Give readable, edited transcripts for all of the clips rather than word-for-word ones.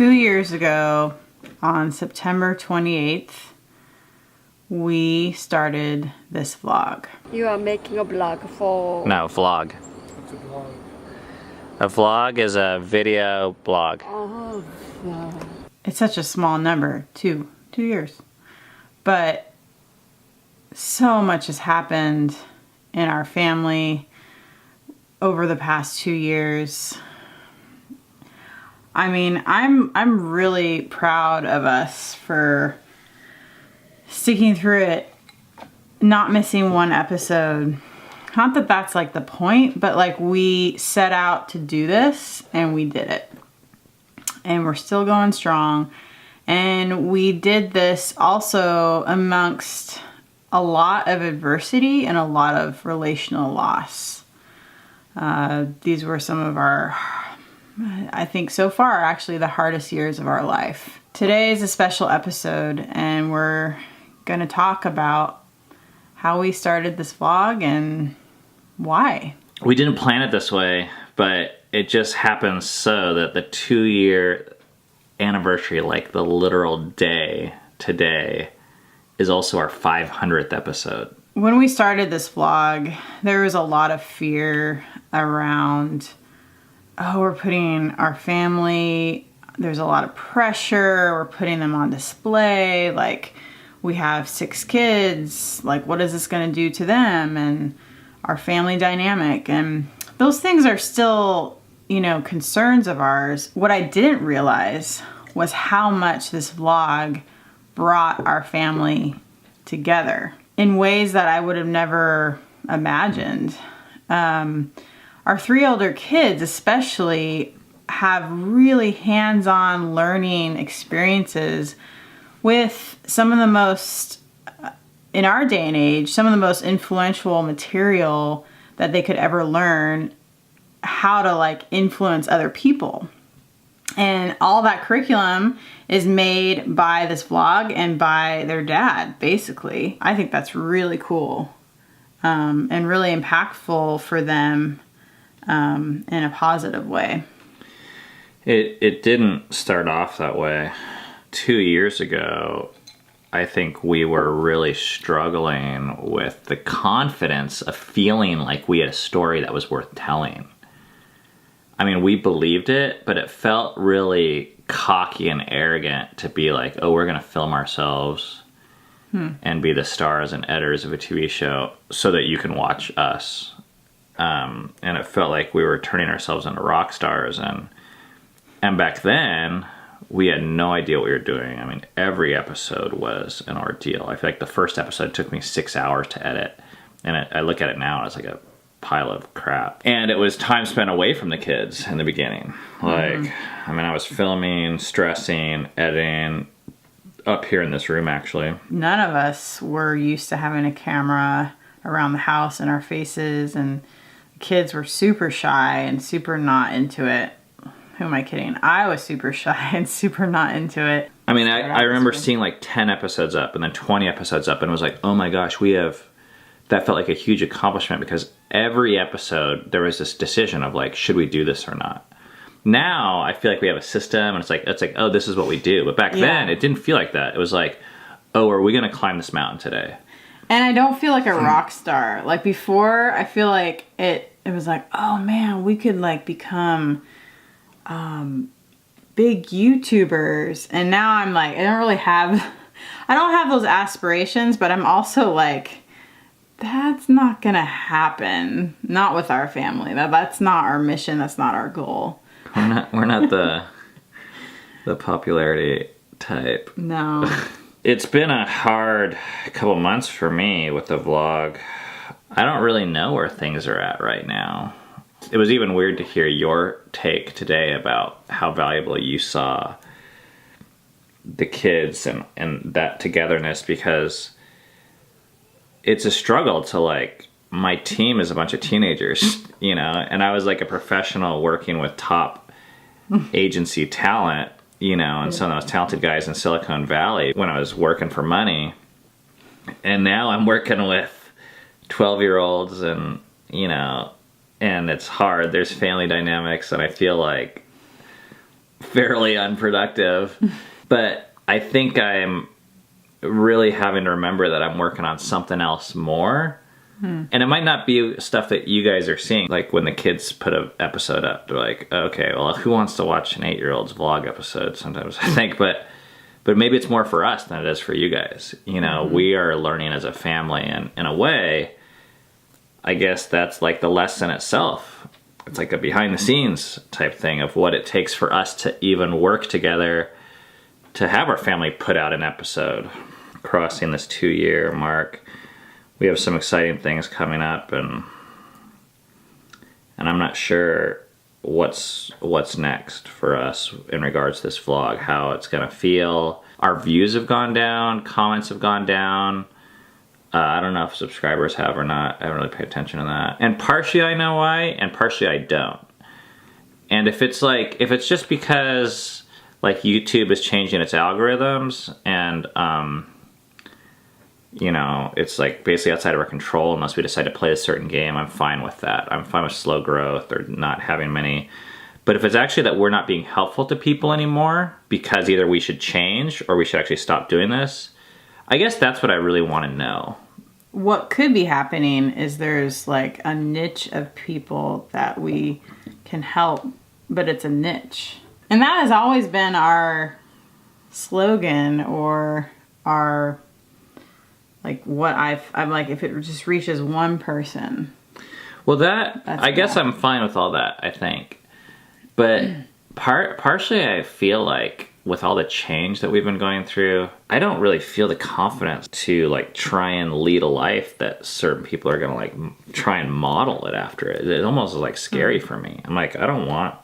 2 years ago, on September 28th, we started this vlog. You are making a vlog for... No, vlog. What's a vlog? A vlog is a video blog. Oh, vlog. It's such a small number, 2 years. But so much has happened in our family over the past 2 years. I mean, I'm really proud of us for sticking through it, not missing one episode. Not that that's like the point, but like we set out to do this and we did it. And we're still going strong. And we did this also amongst a lot of adversity and a lot of relational loss. These were some of our, I think so far, actually the hardest years of our life. Today is a special episode and we're going to talk about how we started this vlog and why. We didn't plan it this way, but it just happens so that the 2-year anniversary, like the literal day today, is also our 500th episode. When we started this vlog, there was a lot of fear around, oh, we're putting our family, there's a lot of pressure, we're putting them on display, like we have 6 kids, like what is this going to do to them and our family dynamic, and those things are still, you know, concerns of ours. What I didn't realize was how much this vlog brought our family together in ways that I would have never imagined. Our 3 older kids especially have really hands-on learning experiences with some of the most, in our day and age, some of the most influential material that they could ever learn, how to like influence other people. And all that curriculum is made by this vlog and by their dad, basically. I think that's really cool and really impactful for them in a positive way. It didn't start off that way. 2 years ago, I think we were really struggling with the confidence of feeling like we had a story that was worth telling. I mean, we believed it, but it felt really cocky and arrogant to be like, oh, we're going to film ourselves and be the stars and editors of a TV show so that you can watch us. And it felt like we were turning ourselves into rock stars. And back then, we had no idea what we were doing. I mean, every episode was an ordeal. I feel like the first episode took me 6 hours to edit. And I look at it now and it's like a pile of crap. And it was time spent away from the kids in the beginning. Like, I mean, I was filming, stressing, editing, up here in this room actually. None of us were used to having a camera around the house in our faces, and the kids were super shy and super not into it. Who am I kidding? I was super shy and super not into it. I mean, I remember seeing like 10 episodes up and then 20 episodes up and it was like, oh my gosh, that felt like a huge accomplishment because every episode there was this decision of like, should we do this or not? Now I feel like we have a system and it's like, oh, this is what we do. But back then it didn't feel like that. It was like, oh, are we going to climb this mountain today? And I don't feel like a rock star. Like before, I feel like it was like, oh man, we could like become big YouTubers. And now I'm like, I don't have those aspirations, but I'm also like, that's not gonna happen. Not with our family. That's not our mission. That's not our goal. We're not the popularity type. No. It's been a hard couple months for me with the vlog. I don't really know where things are at right now. It was even weird to hear your take today about how valuable you saw the kids and that togetherness, because it's a struggle to like, my team is a bunch of teenagers, you know, and I was like a professional working with top agency talent, you know, and some of those talented guys in Silicon Valley when I was working for money. And now I'm working with 12-year-olds and, you know, and it's hard. There's family dynamics and I feel like fairly unproductive. But I think I'm really having to remember that I'm working on something else more. And it might not be stuff that you guys are seeing. Like when the kids put an episode up, they're like, okay, well, who wants to watch an 8-year-old's vlog episode sometimes, I think. But maybe it's more for us than it is for you guys. You know, we are learning as a family, and in a way, I guess that's like the lesson itself. It's like a behind the scenes type thing of what it takes for us to even work together to have our family put out an episode. Crossing this 2-year mark, we have some exciting things coming up, and I'm not sure what's next for us in regards to this vlog, how it's gonna feel. Our views have gone down, comments have gone down. I don't know if subscribers have or not. I haven't really paid attention to that. And partially I know why, and partially I don't. And if it's just because like YouTube is changing its algorithms and you know, it's like basically outside of our control unless we decide to play a certain game, I'm fine with that. I'm fine with slow growth or not having many. But if it's actually that we're not being helpful to people anymore because either we should change or we should actually stop doing this, I guess that's what I really want to know. What could be happening is there's like a niche of people that we can help, but it's a niche. And that has always been our slogan, or our, like what I'm like, if it just reaches one person. Well, I guess enough. I'm fine with all that, I think. But partially I feel like with all the change that we've been going through, I don't really feel the confidence to like try and lead a life that certain people are gonna like try and model it after it. It almost is like scary for me. I'm like, I don't want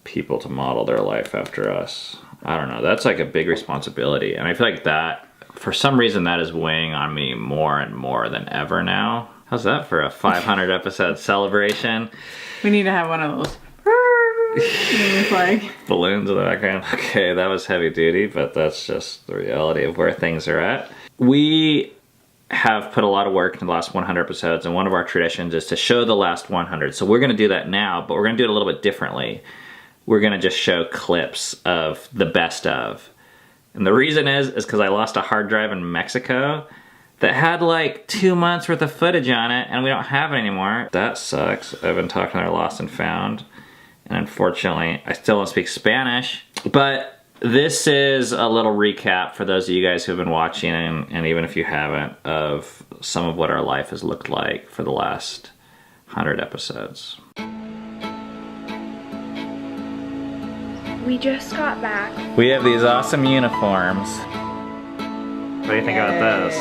people to model their life after us. I don't know. That's like a big responsibility. And I feel like that, for some reason, that is weighing on me more and more than ever now. How's that for a 500 episode celebration? We need to have one of those. It's like balloons in the background. Okay, that was heavy duty, but that's just the reality of where things are at. We have put a lot of work in the last 100 episodes, and one of our traditions is to show the last 100. So we're going to do that now, but we're going to do it a little bit differently. We're going to just show clips of the best of. And the reason is because I lost a hard drive in Mexico that had like 2 months worth of footage on it, and we don't have it anymore. That sucks. I've been talking to our lost and found. And unfortunately, I still don't speak Spanish. But this is a little recap for those of you guys who have been watching, and even if you haven't, of some of what our life has looked like for the last 100 episodes. We just got back. We have these awesome uniforms. What do you think about those?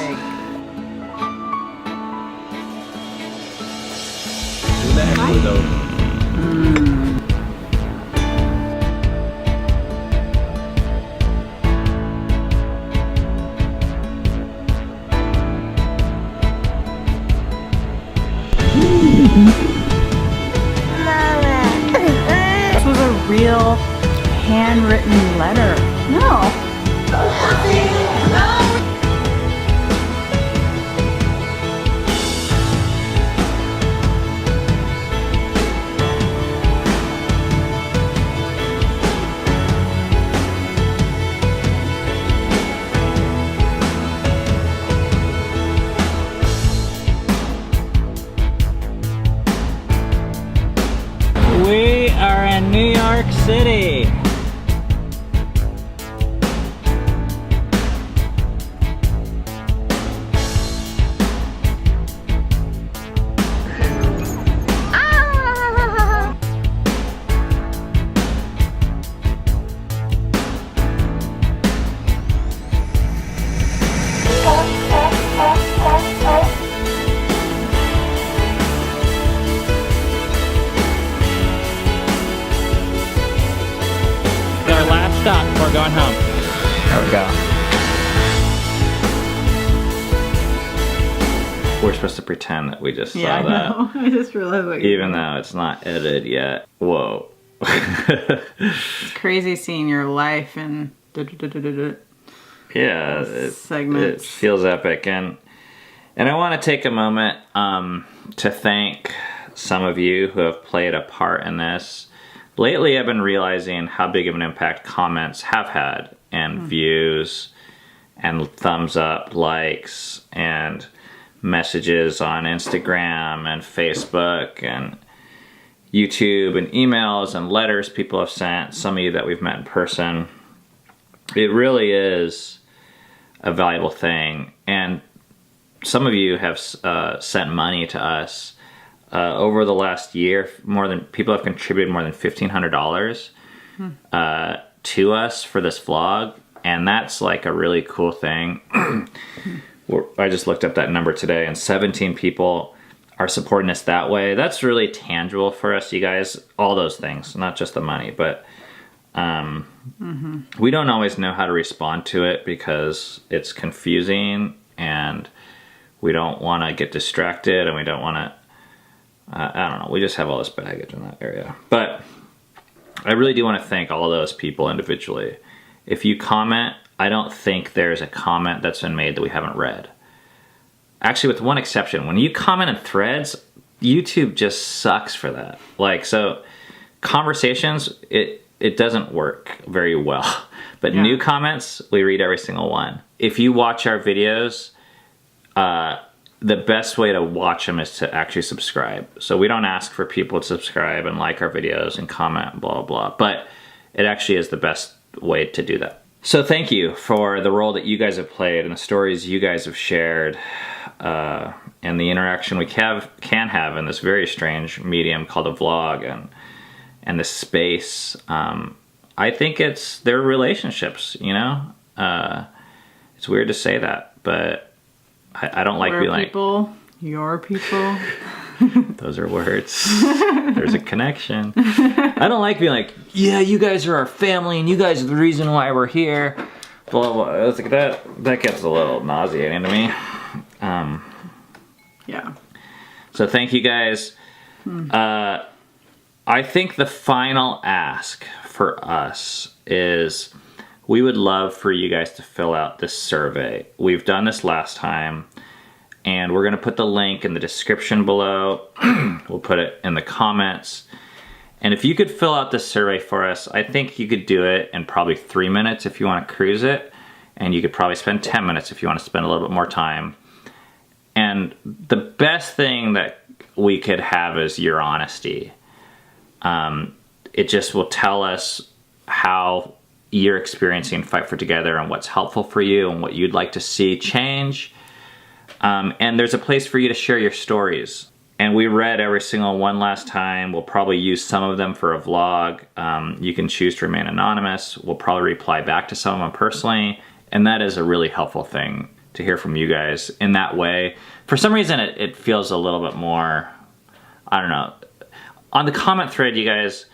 this was a real handwritten letter. No. We are in New York City. Stop, we're going home. There we go. We're supposed to pretend that we just saw that. Yeah, I know. I just realized what you even though it's not edited yet. Whoa. It's crazy seeing your life and yeah, segments. It feels epic, and I want to take a moment to thank some of you who have played a part in this. lately I've been realizing how big of an impact comments have had, and views and thumbs up, likes, and messages on Instagram and Facebook and YouTube and emails and letters people have sent, some of you that we've met in person. It really is a valuable thing. And some of you have sent money to us. Over the last year, people have contributed more than $1,500 to us for this vlog. And that's like a really cool thing. I just looked up that number today, and 17 people are supporting us that way. That's really tangible for us, you guys. All those things, not just the money, but we don't always know how to respond to it because it's confusing, and we don't want to get distracted, and we don't want to, I don't know, we just have all this baggage in that area. But I really do want to thank all of those people individually. If you comment, I don't think there's a comment that's been made that we haven't read. Actually, with one exception, when you comment in threads, YouTube just sucks for that. Like, so conversations, it doesn't work very well. But new comments, we read every single one. If you watch our videos, the best way to watch them is to actually subscribe. So we don't ask for people to subscribe and like our videos and comment, blah, blah, blah. But it actually is the best way to do that. So thank you for the role that you guys have played and the stories you guys have shared, and the interaction we can have in this very strange medium called a vlog and this space. I think they're relationships, you know? It's weird to say that, but I don't like being like... Your people. Those are words. There's a connection. I don't like being like, yeah, you guys are our family and you guys are the reason why we're here. Blah, blah. It's like that gets a little nauseating to me. Yeah. So thank you guys. I think the final ask for us is we would love for you guys to fill out this survey. We've done this last time, and we're going to put the link in the description below. We'll put it in the comments. And if you could fill out this survey for us, I think you could do it in probably 3 minutes if you want to cruise it. And you could probably spend 10 minutes if you want to spend a little bit more time. And the best thing that we could have is your honesty. It just will tell us how you're experiencing Fight for Together and what's helpful for you and what you'd like to see change. And there's a place for you to share your stories. And we read every single one last time. We'll probably use some of them for a vlog. You can choose to remain anonymous. We'll probably reply back to some of them personally. And that is a really helpful thing to hear from you guys in that way. For some reason, it feels a little bit more, I don't know. On the comment thread, you guys,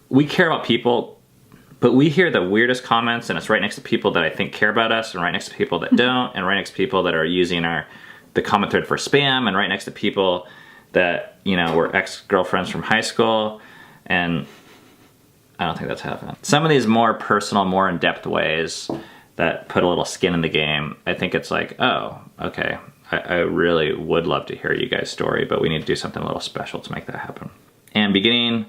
we care about people, but we hear the weirdest comments, and it's right next to people that I think care about us, and right next to people that don't, and right next to people that are using the comment thread for spam, and right next to people that, you know, were ex-girlfriends from high school, and I don't think that's happened. Some of these more personal, more in-depth ways that put a little skin in the game, I think it's like, oh, okay, I really would love to hear you guys' story, but we need to do something a little special to make that happen. And beginning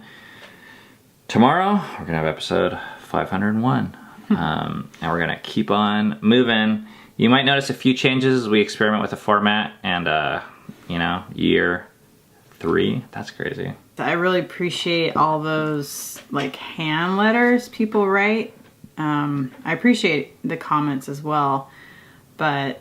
tomorrow, we're gonna have episode 501, and we're gonna keep on moving. You might notice a few changes as we experiment with the format, and you know, year 3, that's crazy. I really appreciate all those like hand letters people write. I appreciate the comments as well, but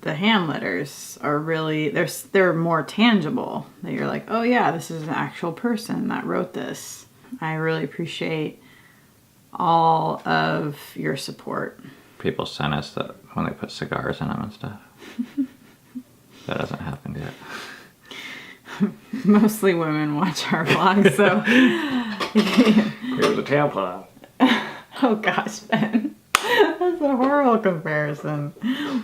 the hand letters are really, they're more tangible. That you're like, oh yeah, this is an actual person that wrote this. I really appreciate all of your support. People sent us that when they put cigars in them and stuff. That hasn't happened yet. Mostly women watch our vlogs, so. Here's a tampon. Oh gosh, Ben. That's a horrible comparison.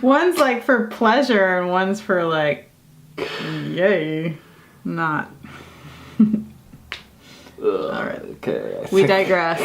One's like for pleasure and one's for like, yay. Not. Alright. Okay. We digress.